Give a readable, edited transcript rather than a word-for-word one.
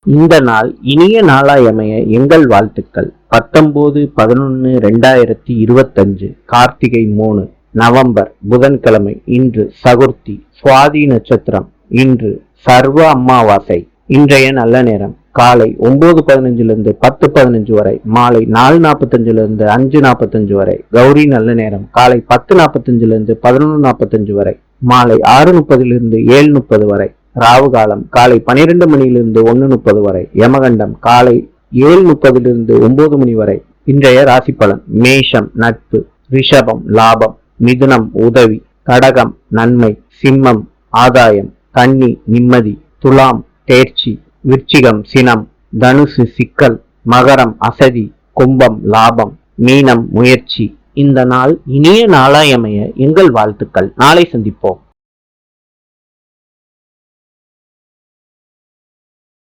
இந்த நாள் இனிய நாளாயமைய எங்கள் வாழ்த்துக்கள். 19/11/2025 கார்த்திகை 3 நவம்பர் புதன்கிழமை. இன்று சதுர்த்தி, சுவாதி நட்சத்திரம். இன்று சர்வ அமாவாசை. இன்றைய நல்ல நேரம் காலை 9:15 10:15 வரை, மாலை 4:45 5:45 வரை. கௌரி நல்ல நேரம் காலை 10:45 11:45 வரை, மாலை 6:30 7:30 வரை. ராவு காலம் காலை 12 மணியிலிருந்து 1:30 வரை. யமகண்டம் காலை 7:30 9 மணி வரை. இன்றைய ராசி பலன்: மேஷம் நட்பு, ரிஷபம் லாபம், மிதுனம் உதவி, கடகம் நன்மை, சிம்மம் ஆதாயம், கன்னி நிம்மதி, துலாம் தேர்ச்சி, விருச்சிகம் சினம், தனுசு சிக்கல், மகரம் அசதி, கும்பம் லாபம், மீனம் முயற்சி. இந்த நாள் இனிய நாளாயமைய எங்கள் வாழ்த்துக்கள். நாளை சந்திப்போம்.